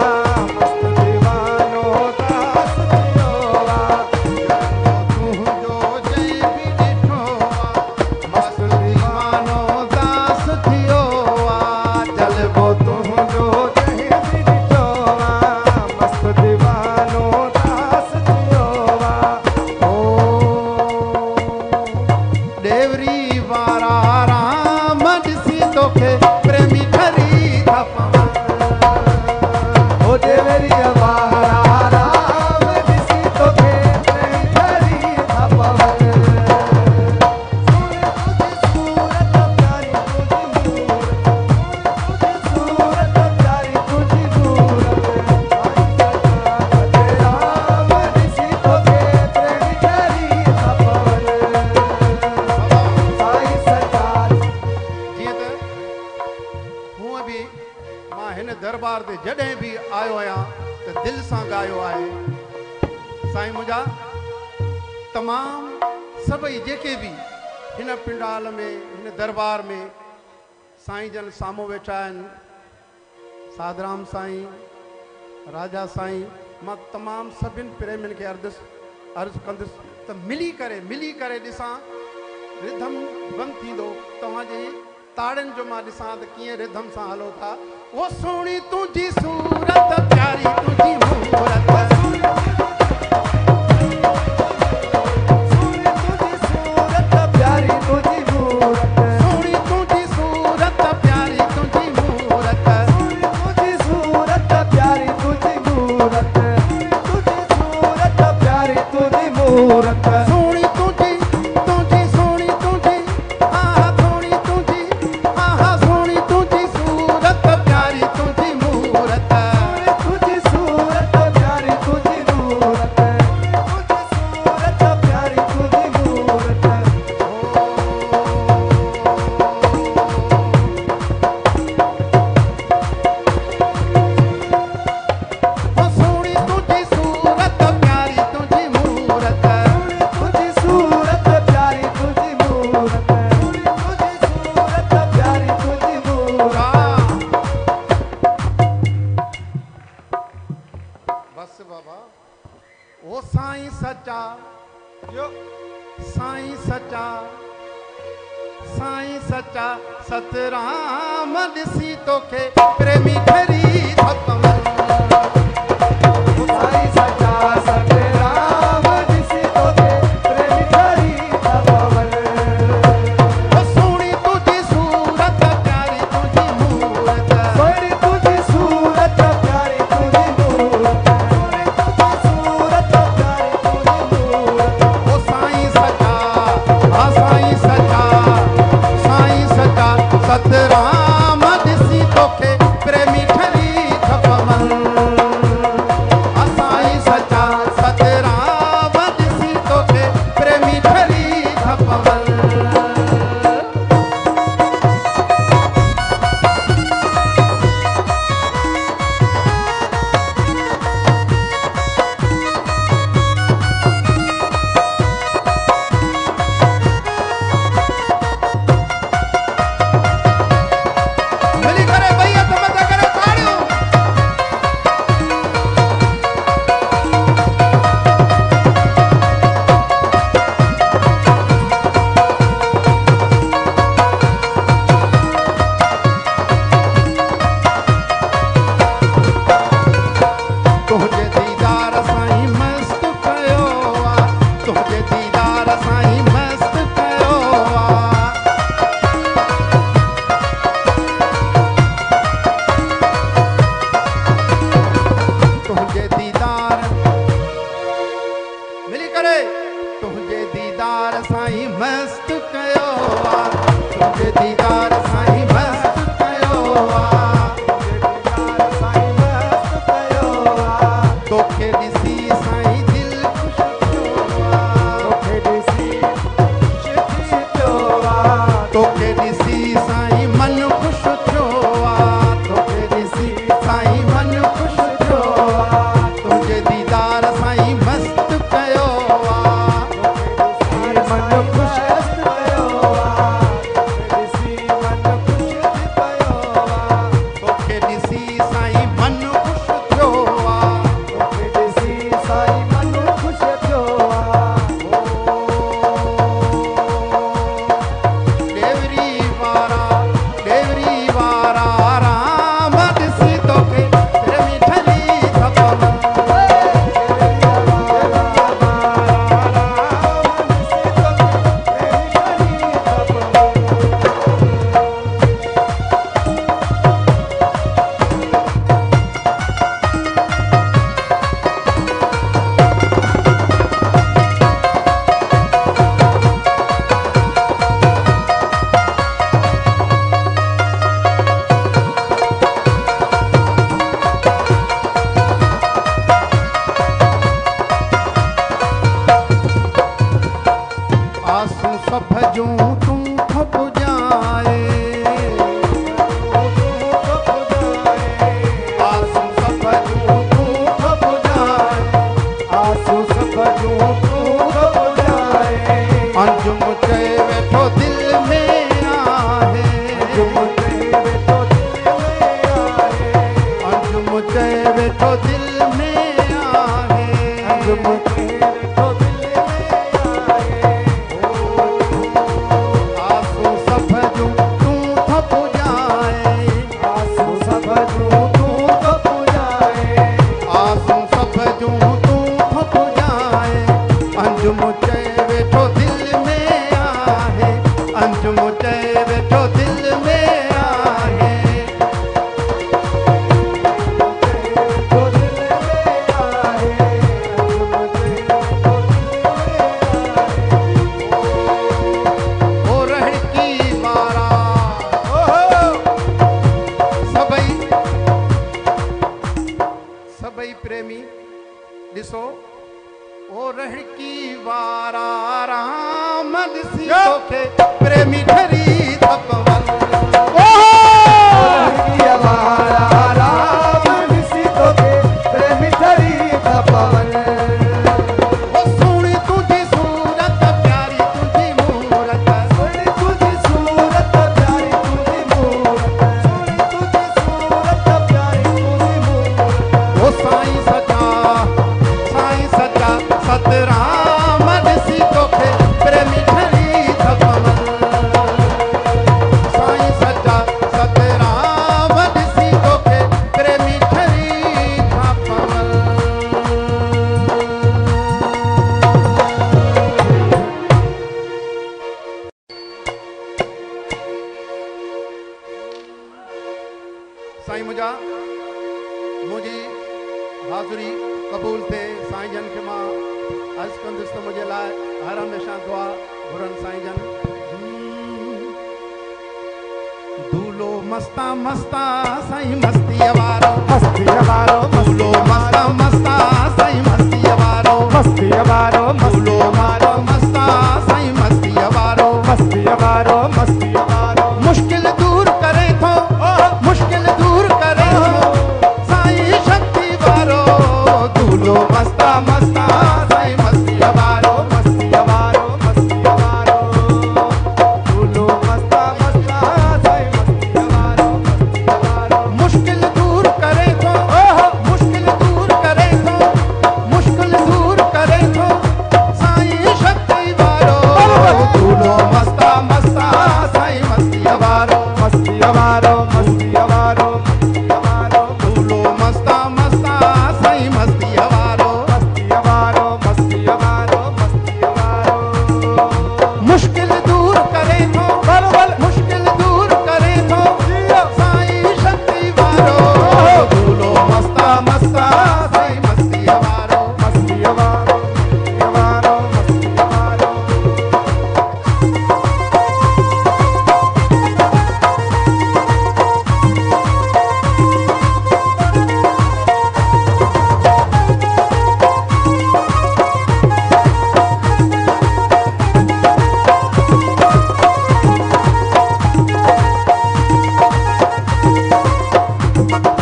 मस्त दीवानो दास थियो वा तुंहिंजो जंहिं बि ॾिठो आहे मस्त दीवानो दास थियो आहे जलवो तुंहिंजो जंहिं बि ॾिठो वा मस्त दीवानो दास थियो वा ओ देवरी वारा राम ॾिसी तोखे प्रेमी ठरी था पवनि ओ देवरी वारा राम ॾिसी तोखे प्रेमी ठरी था पवनि सूरत प्यारी तुंहिंजी सूरत प्यारी तुंहिंजी मूरत राम ॾिसी तोखे प्रेमी ठरी था पवनि साईं सरकार जीअं त हूअं बि मां हिन दरबार ते जॾहिं बि आयो आहियां त दिलि सां ॻायो आहे साईं मुंहिंजा तमामु सभई जेके बि हिन पिंडाल में हिन दरबार में साईं जन साम्हूं वेठा आहिनि साधराम साईं राजा साईं मां तमामु सभिनि प्रेमियुनि खे अर्ज़ु कंदुसि त मिली करे ॾिसां रिधम बंदि थींदो तव्हांजे ताड़ियुनि जो मां ॾिसां त कीअं रिधम सां हलो था ओ सोणी तुंहिंजी सूरत प्यारी तुंहिंजी मूरत सूरत प्यारी तुंहिंजी मूरत सोणी तुंहिंजी सूरत प्यारी तुंहिंजी मूरत तुंहिंजी सूरत प्यारी तुंहिंजी मूरत तुंहिंजी सूरत प्यारी तुंहिंजी मूरत सोणी तुंहिंजी सोणी तुंहिंजी आहा सोणी तुंहिंजी आहा सोणी तुंहिंजी सूरत प्यारी तुंहिंजी मूरत तुंहिंजी सूरत प्यारी तुंहिंजी मूरत तुंहिंजी सूरत प्यारी तुंहिंजी मूरत ओ सोणी तुंहिंजी सूरत प्यारी तुंहिंजी मूरत तुंहिंजी सूरत प्यारी तुंहिंजी मूरत तुंहिंजी सूरत प्यारी तुंहिंजी मूरत बस बाबा ओ साईं सच्चा साईं सच्चा सतराम ॾिसी तोखे प्रेमी ठरी था पवनि साईं सच्चा सतराम ॾिसी तोखे प्रेमी ठरी था पवनि ओ सोणी तुंहिंजी सूरत प्यारी तुंहिंजी मूरत सोणी तुंहिंजी सूरत प्यारी तुंहिंजी मूरत तुंहिंजी सूरत प्यारी तुंहिंजी मूरत ओ साईं सच्चा हा साईं सच्चा सतराम ॾिसी तोखे प्रेमी ठरी था पवनि हा साईं सच्चा सतराम ॾिसी तोखे प्रेमी ठरी था पवनि तोखे प्रेमी ठरी थपवन हमारा राम ऋषि तो के प्रेमी ठरी थपवन ओ सुनी तुझी सूरत प्यारी तुझी मूरत सुनी तुझी सूरत प्यारी तुझी मूरत सुनी तुझी सूरत प्यारी तुझी मूरत ओ साईं सचा सतराम ऋषि तोखे प्रेमी ठरी थपवन साईं सचा सतराम ऋषि तोखे प्रेमी ठरी थपवन साईं मुझा मुझी हाज़ुरी क़बूल थे साईं जन के मां अर्ज़ कंदुसि त मुंहिंजे लाइ हर हमेशह दुआ घुरनि साईं जन दूलो मस्ता मस्ता साईं मस्तीअ वारो मस्तीअ वारो दूलो मस्ता मस्ता साईं मस्तीअ वारो मस्तीअ वारो दूलो मारो मस्ता साईं मस्तीअ वारो मस्तीअ वारो मस्तीअ वारो मुश्किल दूर करे थो मुश्किल दूर करे थो साईं शक्ति वारो दूलो मस्ता मस्ता साईं मस्तीअ वारो मस्तीअ वारो मस्तीअ वारो दूलो मस्ता मस्ता साईं मस्तीअ वारो मस्तीअ वारो मुश्किल दूर करे थो मुश्किल दूर करे थो मुश्किल दूर करे थो साईं शक्ति वारो दूलो मस्ता मस्ता साईं मस्तीअ वारो मस्तीअ वारो मस्तीअ वारो मस्तीअ वारो दूलो मस्ता मस्ता साईं मस्तीअ वारो मस्तीअ वारो मस्तीअ वारो मस्तीअ वारो मुश्किल दूर करे थो मुश्किल दूर करे थो साईं शक्ति वारो दूलो मस्ता मस्ता साईं मस्तीअ वारो मस्तीअ वारो मस्तीअ वारो मस्तीअ वारो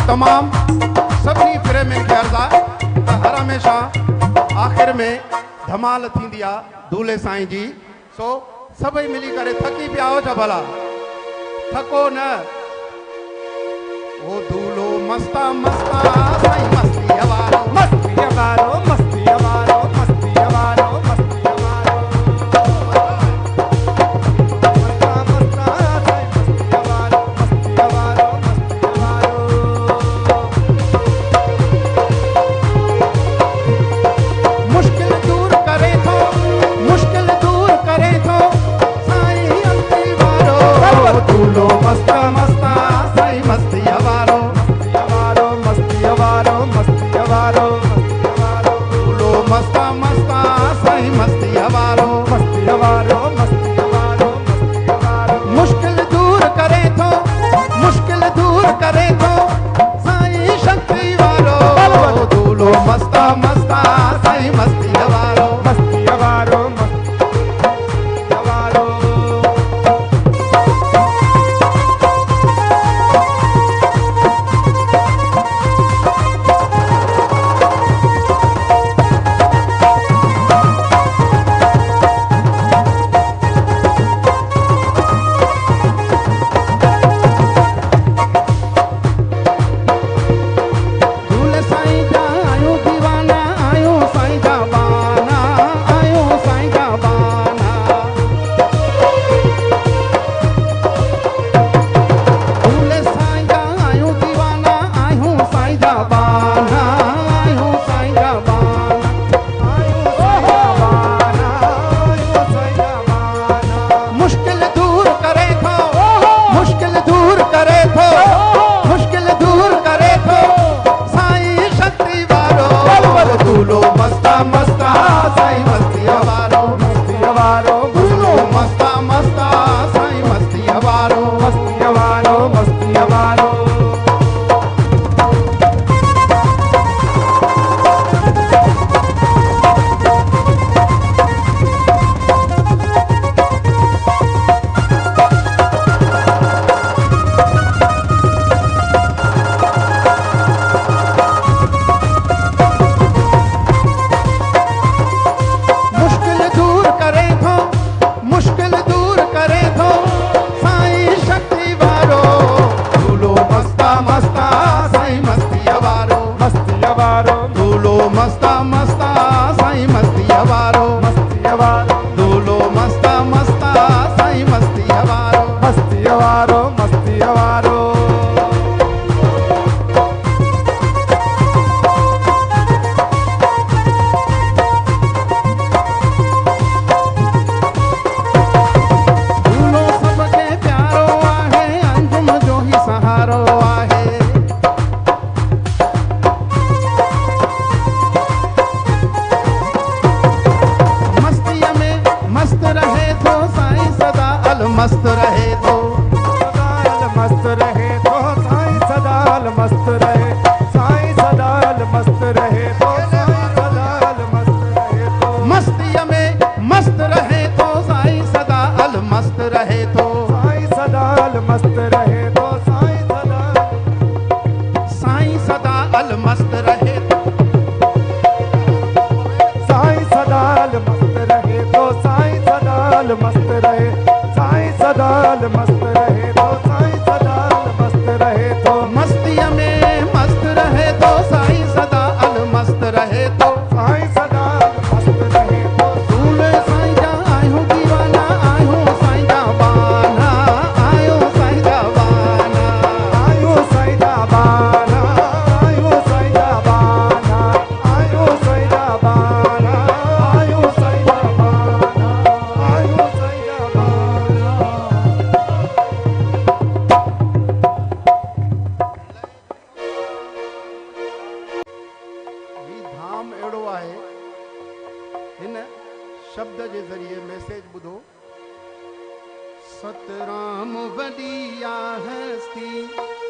तमाम सभिनी प्रेमी खे अर्ज़ आहे त हर हमेशह आख़िर में धमाल थींदी आहे दूल्हे साईं जी सो सभई मिली करे थकी पिया हो छा भला थको न ओ दूल्हो मस्ता मस्ता साईं मस्तीअ वारो मस्तीअ वारो मस्तीअ वारो मस्तीअ वारो मस्तीअ वारो मस्ता मस्ता साईं मस्तीअ वारो मस्तीअ वारो मस्तीअ वारो मुश्किल दूर करे थो मुश्किल दूर करे थो साईं अंती वारो दूल्हो मस्ता मस्ता साईं मस्तीअ वारो मस्तीअ वारो मस्तीअ वारो मस्तीअ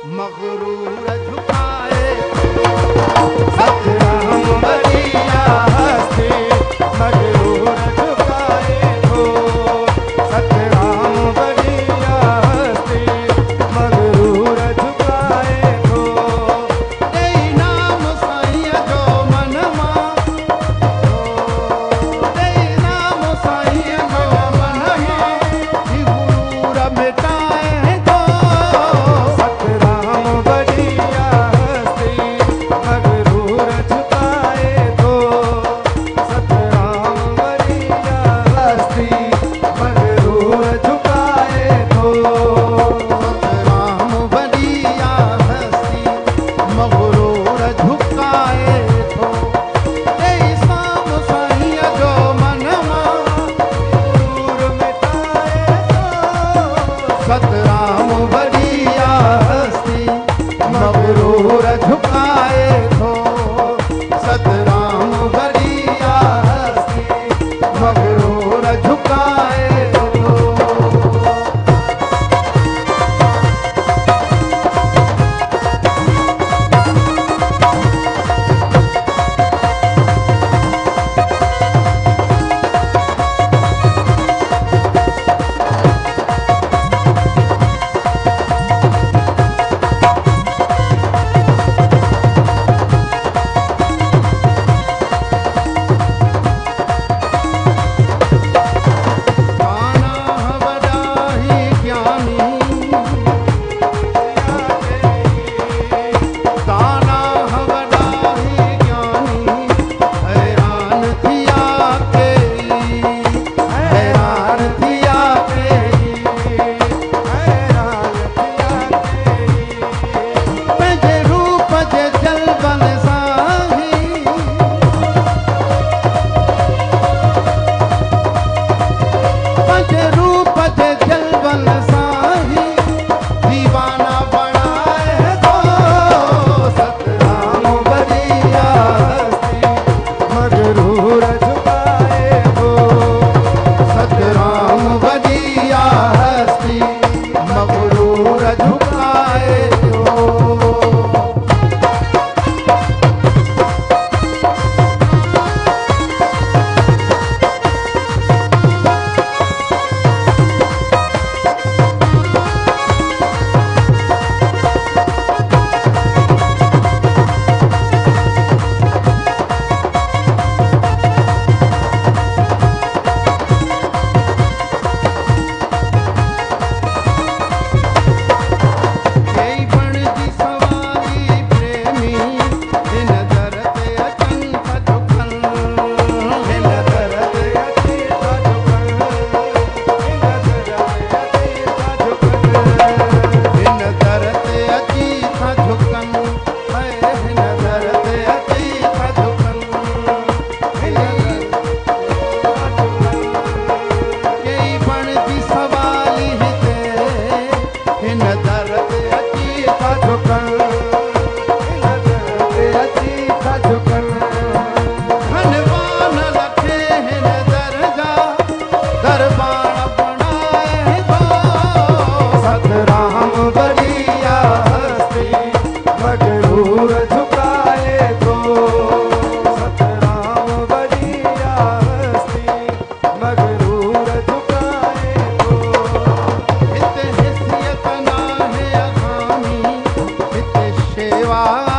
मगरूर झुकाए सतराम बढ़िया हस्ती मगरूर झुकाए हो सतराम बढ़िया हस्ती मगरूर झुकाए हो तेई नाम साईं जो मन मां तेई नाम साईं जो मन मां गुरूर मिटाए दो सतराम बढ़िया हस्ती मगरूर झुकाए दो सतराम बढ़िया हस्ती मगरूर झुकाए दो राम बढ़िया हस्ती मगरूर झुकाए थो तेई साम साईं जो मन मां गुरूर मिटाए दो सतराम बढ़िया हस्ती मगरूर झुकाए थो सतराम बढ़िया हस्ती मगरूर झुकाए थो सेवा